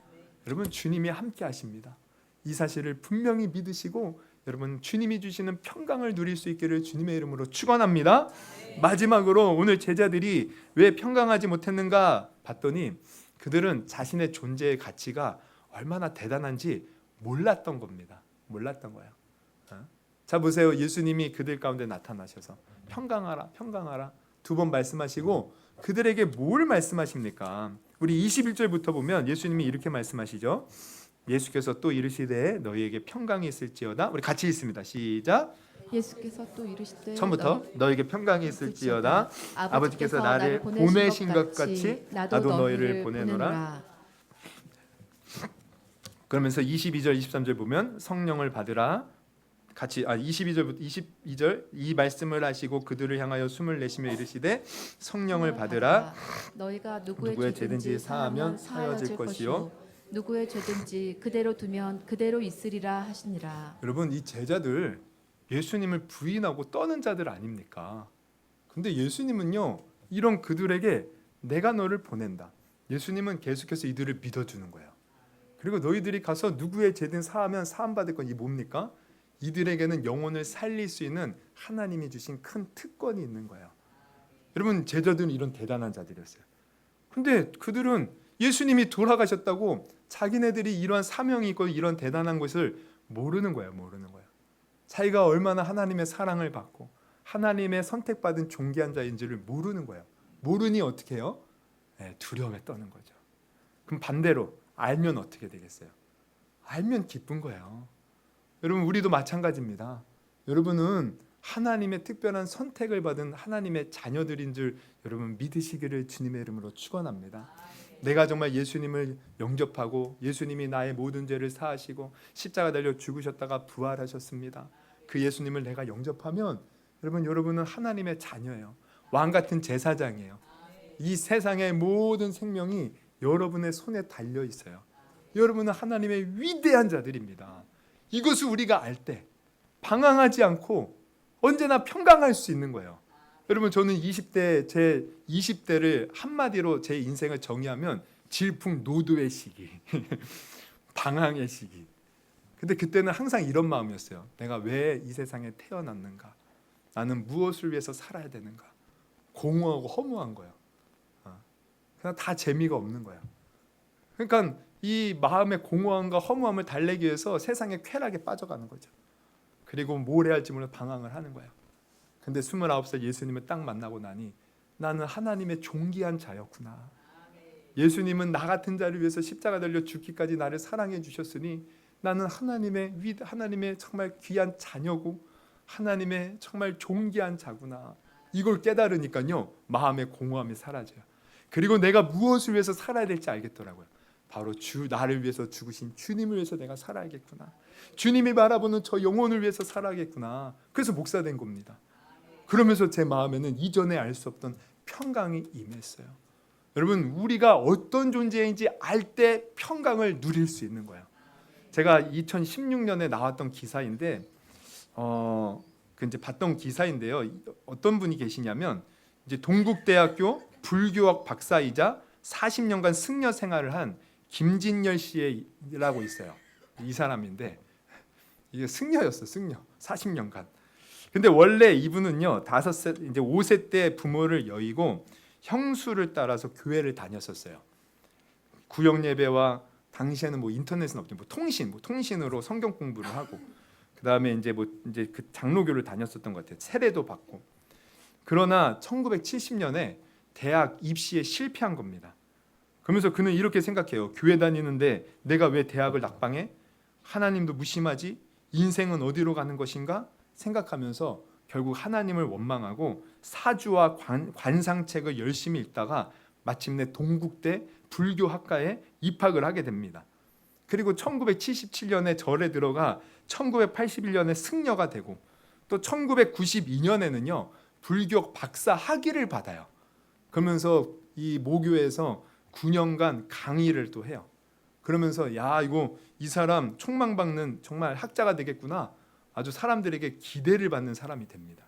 여러분 주님이 함께 하십니다. 이 사실을 분명히 믿으시고 여러분 주님이 주시는 평강을 누릴 수 있기를 주님의 이름으로 축원합니다. 마지막으로 오늘 제자들이 왜 평강하지 못했는가 봤더니 그들은 자신의 존재의 가치가 얼마나 대단한지 몰랐던 겁니다. 몰랐던 거예요. 자 보세요. 예수님이 그들 가운데 나타나셔서 평강하라 평강하라 두 번 말씀하시고 그들에게 뭘 말씀하십니까? 우리 21절부터 보면 예수님이 이렇게 말씀하시죠. 예수께서 또 이르시되 너희에게 평강이 있을지어다. 우리 같이 읽습니다. 시작. 예수께서 또 이르시되 처음부터 너에게 평강이 있을지어다. 아버지께서 나를 보내신 것 같이 나도 너희를 보내노라. 그러면서 22절 23절 보면 성령을 받으라. 같이 22절부터 22절 이 말씀을 하시고 그들을 향하여 숨을 내쉬며 이르시되 성령을 받으라. 너희가 누구의 죄든지 사하면 사하여질 것이요 누구의 죄든지 그대로 두면 그대로 있으리라 하시니라. 여러분 이 제자들 예수님을 부인하고 떠는 자들 아닙니까? 근데 예수님은요 이런 그들에게 내가 너를 보낸다. 예수님은 계속해서 이들을 믿어주는 거예요. 그리고 너희들이 가서 누구의 죄든 사하면 사함받을 건 이 뭡니까? 이들에게는 영혼을 살릴 수 있는 하나님이 주신 큰 특권이 있는 거예요. 여러분 제자들은 이런 대단한 자들이었어요. 근데 그들은 예수님이 돌아가셨다고 자기네들이 이러한 사명이 있고 이런 대단한 것을 모르는 거예요. 모르는 거예요. 자기가 얼마나 하나님의 사랑을 받고 하나님의 선택받은 존귀한 자인지를 모르는 거예요. 모르니 어떻게 해요? 두려움에 떠는 거죠. 그럼 반대로 알면 어떻게 되겠어요? 알면 기쁜 거예요. 여러분 우리도 마찬가지입니다. 여러분은 하나님의 특별한 선택을 받은 하나님의 자녀들인 줄 여러분 믿으시기를 주님의 이름으로 축원합니다. 내가 정말 예수님을 영접하고 예수님이 나의 모든 죄를 사하시고 십자가 달려 죽으셨다가 부활하셨습니다. 그 예수님을 내가 영접하면 여러분은 하나님의 자녀예요. 왕 같은 제사장이에요. 이 세상의 모든 생명이 여러분의 손에 달려 있어요. 여러분은 하나님의 위대한 자들입니다. 이것을 우리가 알 때 방황하지 않고 언제나 평강할 수 있는 거예요. 여러분 저는 20대 제 20대를 한마디로 제 인생을 정의하면 질풍노도의 시기 방황의 시기. 근데 그때는 항상 이런 마음이었어요. 내가 왜 이 세상에 태어났는가? 나는 무엇을 위해서 살아야 되는가? 공허하고 허무한 거예요. 그냥 다 재미가 없는 거예요. 그러니까 이 마음의 공허함과 허무함을 달래기 위해서 세상의 쾌락에 빠져가는 거죠. 그리고 뭘 해야 할지 몰라 방황을 하는 거예요. 근데 29살 예수님을 딱 만나고 나니 나는 하나님의 존귀한 자였구나. 예수님은 나 같은 자를 위해서 십자가 달려 죽기까지 나를 사랑해 주셨으니 나는 하나님의 정말 귀한 자녀고 하나님의 정말 존귀한 자구나. 이걸 깨달으니까요 마음의 공허함이 사라져요. 그리고 내가 무엇을 위해서 살아야 될지 알겠더라고요. 바로 나를 위해서 죽으신 주님을 위해서 내가 살아야겠구나. 주님이 바라보는 저 영혼을 위해서 살아야겠구나. 그래서 목사 된 겁니다. 그러면서 제 마음에는 이전에 알 수 없던 평강이 임했어요. 여러분 우리가 어떤 존재인지 알 때 평강을 누릴 수 있는 거예요. 제가 2016년에 나왔던 기사인데 그 이제 봤던 기사인데요. 어떤 분이 계시냐면 이제 동국대학교 불교학 박사이자 40년간 승려 생활을 한 김진열 씨라고 있어요. 이 사람인데 이게 승려였어, 승려. 40년간. 근데 원래 이분은요, 5세 때 부모를 여의고 형수를 따라서 교회를 다녔었어요. 구역 예배와 당시에는 뭐 인터넷은 없죠. 뭐 통신으로 성경 공부를 하고 그다음에 이제 그 장로교를 다녔었던 것 같아요. 세례도 받고. 그러나 1970년에 대학 입시에 실패한 겁니다. 그러면서 그는 이렇게 생각해요. 교회 다니는데 내가 왜 대학을 낙방해? 하나님도 무심하지? 인생은 어디로 가는 것인가? 생각하면서 결국 하나님을 원망하고 사주와 관상책을 열심히 읽다가 마침내 동국대 불교학과에 입학을 하게 됩니다. 그리고 1977년에 절에 들어가 1981년에 승려가 되고 또 1992년에는요 불교 박사 학위를 받아요. 그러면서 이 모교에서 9년간 강의를 또 해요. 그러면서 야 이거 이 사람 촉망받는 정말 학자가 되겠구나. 아주 사람들에게 기대를 받는 사람이 됩니다.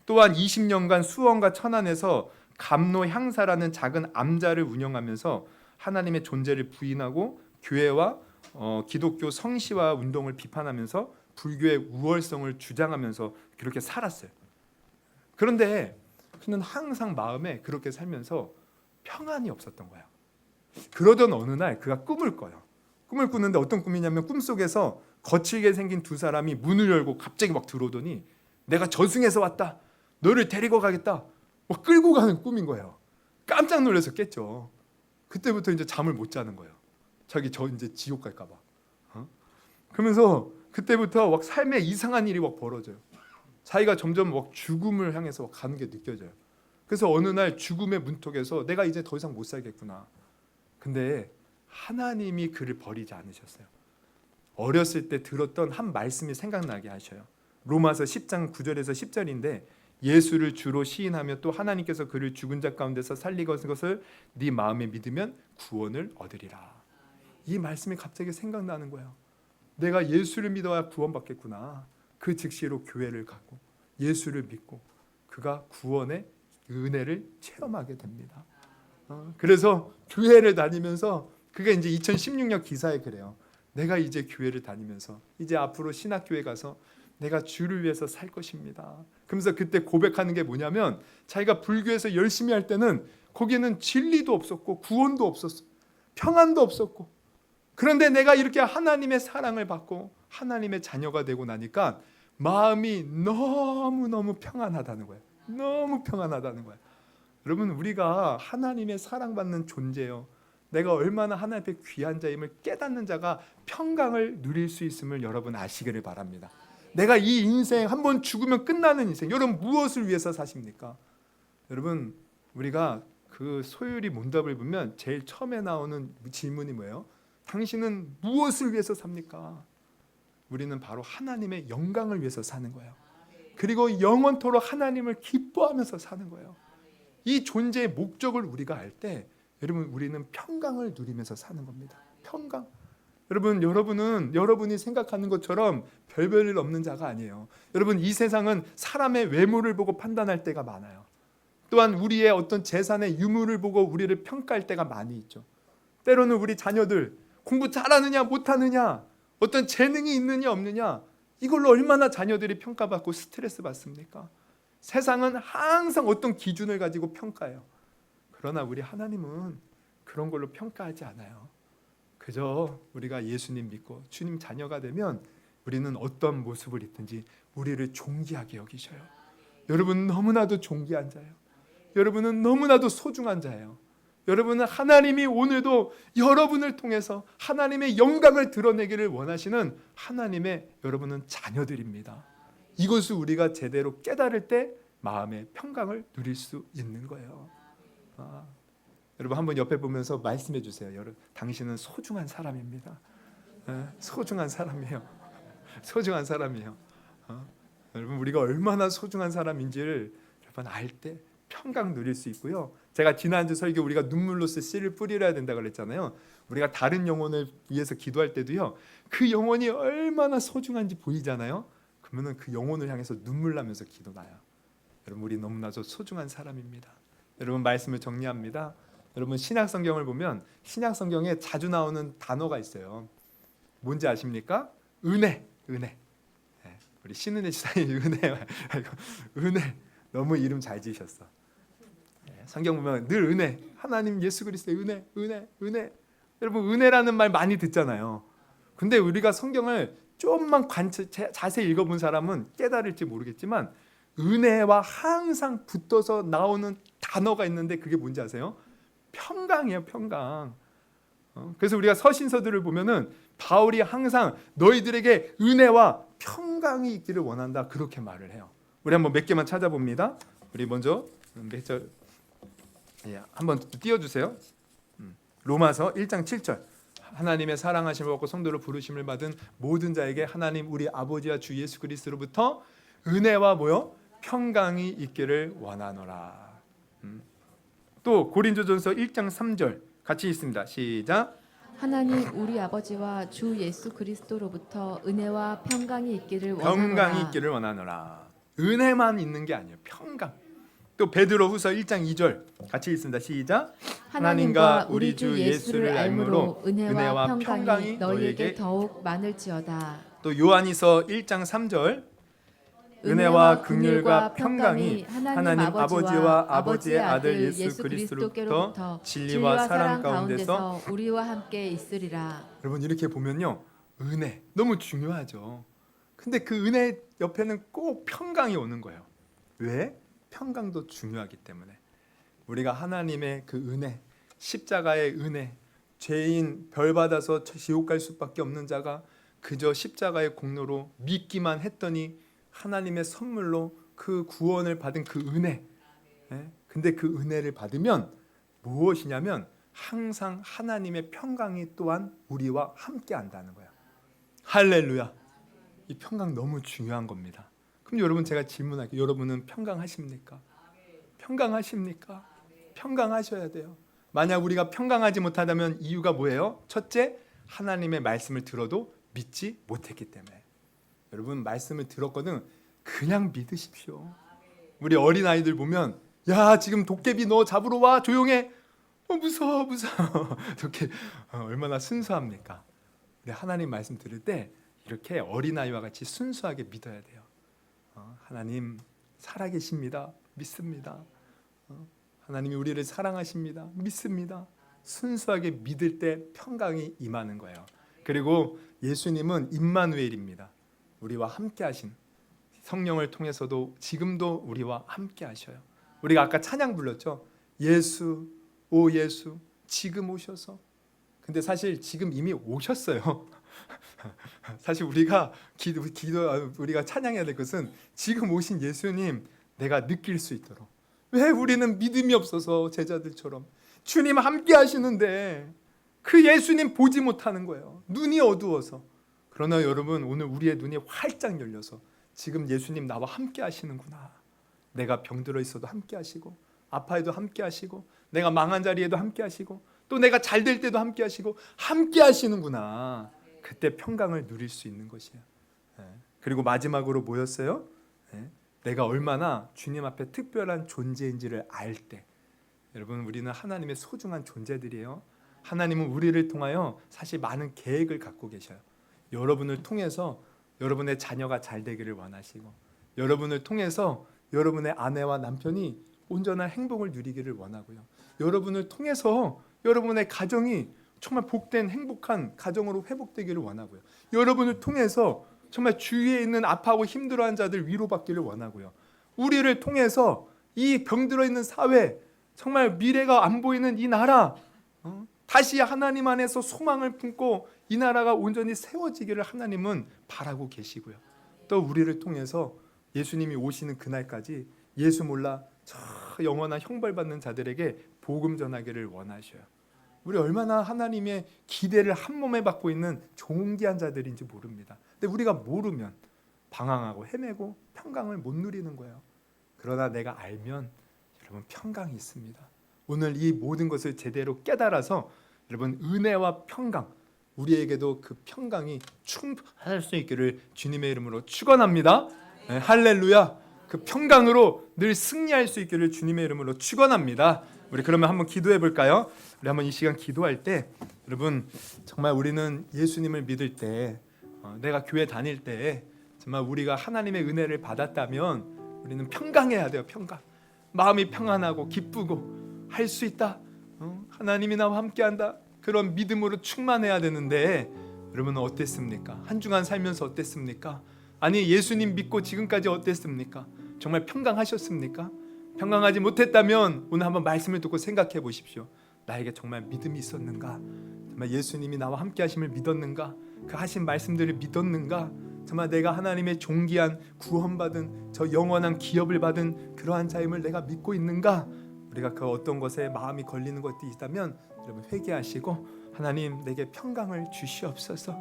또한 20년간 수원과 천안에서 감로향사라는 작은 암자를 운영하면서 하나님의 존재를 부인하고 교회와 기독교 성시화 운동을 비판하면서 불교의 우월성을 주장하면서 그렇게 살았어요. 그런데 그는 항상 마음에 그렇게 살면서 평안이 없었던 거예요. 그러던 어느 날 그가 꿈을 꿔요. 꿈을 꾸는데 어떤 꿈이냐면 꿈속에서 거칠게 생긴 두 사람이 문을 열고 갑자기 막 들어오더니 내가 저승에서 왔다. 너를 데리고 가겠다. 막 끌고 가는 꿈인 거예요. 깜짝 놀라서 깼죠. 그때부터 이제 잠을 못 자는 거예요. 자기 저 이제 지옥 갈까 봐. 그러면서 그때부터 막 삶에 이상한 일이 막 벌어져요. 자기가 점점 막 죽음을 향해서 가는 게 느껴져요. 그래서 어느 날 죽음의 문턱에서 내가 이제 더 이상 못 살겠구나. 근데 하나님이 그를 버리지 않으셨어요. 어렸을 때 들었던 한 말씀이 생각나게 하셔요. 로마서 10장 9절에서 10절인데 예수를 주로 시인하며 또 하나님께서 그를 죽은 자 가운데서 살리신 것을 네 마음에 믿으면 구원을 얻으리라. 이 말씀이 갑자기 생각나는 거예요. 내가 예수를 믿어야 구원받겠구나. 그 즉시로 교회를 가고 예수를 믿고 그가 구원의 은혜를 체험하게 됩니다. 그래서 교회를 다니면서 그게 이제 2016년 기사에 그래요. 내가 이제 교회를 다니면서 이제 앞으로 신학교에 가서 내가 주를 위해서 살 것입니다. 그러면서 그때 고백하는 게 뭐냐면 자기가 불교에서 열심히 할 때는 거기에는 진리도 없었고 구원도 없었어. 평안도 없었고. 그런데 내가 이렇게 하나님의 사랑을 받고 하나님의 자녀가 되고 나니까 마음이 너무너무 평안하다는 거예요. 너무 평안하다는 거예요. 여러분 우리가 하나님의 사랑받는 존재요. 내가 얼마나 하나님 앞에 귀한 자임을 깨닫는 자가 평강을 누릴 수 있음을 여러분 아시기를 바랍니다. 내가 이 인생 한번 죽으면 끝나는 인생. 여러분 무엇을 위해서 사십니까? 여러분 우리가 그 소율이 문답을 보면 제일 처음에 나오는 질문이 뭐예요? 당신은 무엇을 위해서 삽니까? 우리는 바로 하나님의 영광을 위해서 사는 거예요. 그리고 영원토록 하나님을 기뻐하면서 사는 거예요. 이 존재의 목적을 우리가 알 때 여러분 우리는 평강을 누리면서 사는 겁니다. 평강. 여러분은 여러분이 생각하는 것처럼 별별 없는 자가 아니에요. 여러분 이 세상은 사람의 외모를 보고 판단할 때가 많아요. 또한 우리의 어떤 재산의 유무를 보고 우리를 평가할 때가 많이 있죠. 때로는 우리 자녀들 공부 잘하느냐 못하느냐 어떤 재능이 있느냐 없느냐 이걸로 얼마나 자녀들이 평가받고 스트레스 받습니까? 세상은 항상 어떤 기준을 가지고 평가해요. 그러나 우리 하나님은 그런 걸로 평가하지 않아요. 그저 우리가 예수님 믿고 주님 자녀가 되면 우리는 어떤 모습을 입든지 우리를 존귀하게 여기셔요. 여러분 너무나도 존귀한 자예요. 여러분은 너무나도 소중한 자예요. 여러분은 하나님이 오늘도 여러분을 통해서 하나님의 영광을 드러내기를 원하시는 하나님의 여러분은 자녀들입니다. 이것을 우리가 제대로 깨달을 때 마음의 평강을 누릴 수 있는 거예요. 여러분 한번 옆에 보면서 말씀해 주세요. 여러분 당신은 소중한 사람입니다. 소중한 사람이에요. 소중한 사람이에요. 여러분 우리가 얼마나 소중한 사람인지를 여러분 알 때 평강 누릴 수 있고요. 제가 지난주 설교 우리가 눈물로써 씨를 뿌리려야 된다고 그랬잖아요. 우리가 다른 영혼을 위해서 기도할 때도요. 그 영혼이 얼마나 소중한지 보이잖아요. 그러면은 그 영혼을 향해서 눈물 나면서 기도나요. 여러분 우리 너무나도 소중한 사람입니다. 여러분 말씀을 정리합니다. 여러분 신약 성경을 보면 신약 성경에 자주 나오는 단어가 있어요. 뭔지 아십니까? 은혜. 우리 신은혜 지사님 은혜 너무 이름 잘 지으셨어. 성경 보면 늘 은혜, 하나님 예수 그리스도의 은혜. 여러분 은혜라는 말 많이 듣잖아요. 근데 우리가 성경을 좀만 자세히 읽어본 사람은 깨달을지 모르겠지만 은혜와 항상 붙어서 나오는 단어가 있는데 그게 뭔지 아세요? 평강이에요. 평강. 그래서 우리가 서신서들을 보면은 바울이 항상 너희들에게 은혜와 평강이 있기를 원한다 그렇게 말을 해요. 우리 한번 몇 개만 찾아봅니다. 우리 먼저 몇 절 한번 띄워주세요. 로마서 1장 7절. 하나님의 사랑하심을 받고 성도로 부르심을 받은 모든 자에게 하나님 우리 아버지와 주 예수 그리스도로부터 은혜와 뭐요? 평강이 있기를 원하노라. 또 고린도전서 1장 3절 같이 읽습니다. 시작. 하나님 우리 아버지와 주 예수 그리스도로부터 은혜와 평강이 있기를 원하노라. 평강이 있기를 원하노라. 은혜만 있는 게 아니에요. 평강. 또 베드로후서 1장 2절 같이 읽습니다. 시작. 하나님과 우리 주 예수를 알므로 은혜와 평강이 너희에게 더욱 많을지어다. 또 요한이서 1장 3절 은혜와 긍휼과 평강이 하나님 아버지와 아버지의 아들 예수 그리스도로부터 진리와 사랑 가운데서 우리와 함께 있으리라. 여러분 이렇게 보면요. 은혜 너무 중요하죠. 근데 그 은혜 옆에는 꼭 평강이 오는 거예요. 왜? 평강도 중요하기 때문에. 우리가 하나님의 그 은혜, 십자가의 은혜, 죄인 벌 받아서 지옥 갈 수밖에 없는 자가 그저 십자가의 공로로 믿기만 했더니 하나님의 선물로 그 구원을 받은 그 은혜. 근데 그 은혜를 받으면 무엇이냐면 항상 하나님의 평강이 또한 우리와 함께 한다는 거야. 할렐루야. 이 평강 너무 중요한 겁니다. 그럼 여러분 제가 질문할게요. 여러분은 평강하십니까? 평강하십니까? 평강하셔야 돼요. 만약 우리가 평강하지 못하다면 이유가 뭐예요? 첫째, 하나님의 말씀을 들어도 믿지 못했기 때문에. 여러분 말씀을 들었거든 그냥 믿으십시오. 우리 어린아이들 보면 야 지금 도깨비 너 잡으러 와 조용해. 무서워 이렇게 얼마나 순수합니까? 우리 하나님 말씀 들을 때 이렇게 어린아이와 같이 순수하게 믿어야 돼요. 하나님 살아계십니다. 믿습니다. 하나님이 우리를 사랑하십니다. 믿습니다. 순수하게 믿을 때 평강이 임하는 거예요. 그리고 예수님은 임마누엘입니다. 우리와 함께 하신 성령을 통해서도 지금도 우리와 함께 하셔요. 우리가 아까 찬양 불렀죠. 예수 오 예수 지금 오셔서. 근데 사실 지금 이미 오셨어요. 사실 우리가 우리가 찬양해야 될 것은 지금 오신 예수님 내가 느낄 수 있도록. 왜 우리는 믿음이 없어서 제자들처럼 주님 함께 하시는데 그 예수님 보지 못하는 거예요. 눈이 어두워서. 그러나 여러분 오늘 우리의 눈이 활짝 열려서 지금 예수님 나와 함께 하시는구나. 내가 병들어 있어도 함께 하시고 아파해도 함께 하시고 내가 망한 자리에도 함께 하시고 또 내가 잘 될 때도 함께 하시고 함께 하시는구나. 그때 평강을 누릴 수 있는 것이에요. 그리고 마지막으로 뭐였어요? 내가 얼마나 주님 앞에 특별한 존재인지를 알 때. 여러분 우리는 하나님의 소중한 존재들이에요. 하나님은 우리를 통하여 사실 많은 계획을 갖고 계셔요. 여러분을 통해서 여러분의 자녀가 잘 되기를 원하시고 여러분을 통해서 여러분의 아내와 남편이 온전한 행복을 누리기를 원하고요. 여러분을 통해서 여러분의 가정이 정말 복된 행복한 가정으로 회복되기를 원하고요. 여러분을 통해서 정말 주위에 있는 아파하고 힘들어하는 자들 위로받기를 원하고요. 우리를 통해서 이 병들어 있는 사회, 정말 미래가 안 보이는 이 나라, 다시 하나님 안에서 소망을 품고 이 나라가 온전히 세워지기를 하나님은 바라고 계시고요. 또 우리를 통해서 예수님이 오시는 그날까지 예수 몰라 저 영원한 형벌받는 자들에게 복음 전하기를 원하셔요. 우리 얼마나 하나님의 기대를 한 몸에 받고 있는 존귀한 자들인지 모릅니다. 근데 우리가 모르면 방황하고 헤매고 평강을 못 누리는 거예요. 그러나 내가 알면 여러분 평강이 있습니다. 오늘 이 모든 것을 제대로 깨달아서 여러분 은혜와 평강 우리에게도 그 평강이 충만할 수 있기를 주님의 이름으로 축원합니다. 네, 할렐루야. 그 평강으로 늘 승리할 수 있기를 주님의 이름으로 축원합니다. 우리 그러면 한번 기도해 볼까요? 우리 한번 이 시간 기도할 때 여러분 정말 우리는 예수님을 믿을 때 내가 교회 다닐 때 정말 우리가 하나님의 은혜를 받았다면 우리는 평강해야 돼요. 평강. 마음이 평안하고 기쁘고 할 수 있다. 하나님이 나와 함께한다. 그런 믿음으로 충만해야 되는데 여러분은 어땠습니까? 한 주간 살면서 어땠습니까? 아니 예수님 믿고 지금까지 어땠습니까? 정말 평강하셨습니까? 평강하지 못했다면 오늘 한번 말씀을 듣고 생각해 보십시오. 나에게 정말 믿음이 있었는가? 정말 예수님이 나와 함께 하심을 믿었는가? 그 하신 말씀들을 믿었는가? 정말 내가 하나님의 존귀한 구원받은 저 영원한 기업을 받은 그러한 자임을 내가 믿고 있는가? 우리가 그 어떤 것에 마음이 걸리는 것들이 있다면 여러분 회개하시고 하나님 내게 평강을 주시옵소서.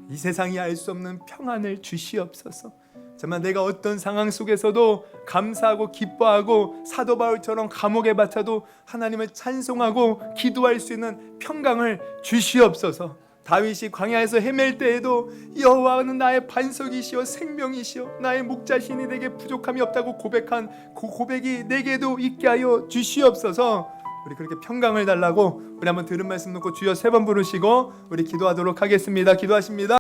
이 세상이 알 수 없는 평안을 주시옵소서. 정말 내가 어떤 상황 속에서도 감사하고 기뻐하고 사도 바울처럼 감옥에 박혀도 하나님을 찬송하고 기도할 수 있는 평강을 주시옵소서. 다윗이 광야에서 헤맬 때에도 여호와는 나의 반석이시여 생명이시여 나의 목자시니 내게 부족함이 없다고 고백한 그 고백이 내게도 있게 하여 주시옵소서. 우리 그렇게 평강을 달라고 우리 한번 들은 말씀 놓고 주여 3번 부르시고 우리 기도하도록 하겠습니다. 기도하십니다.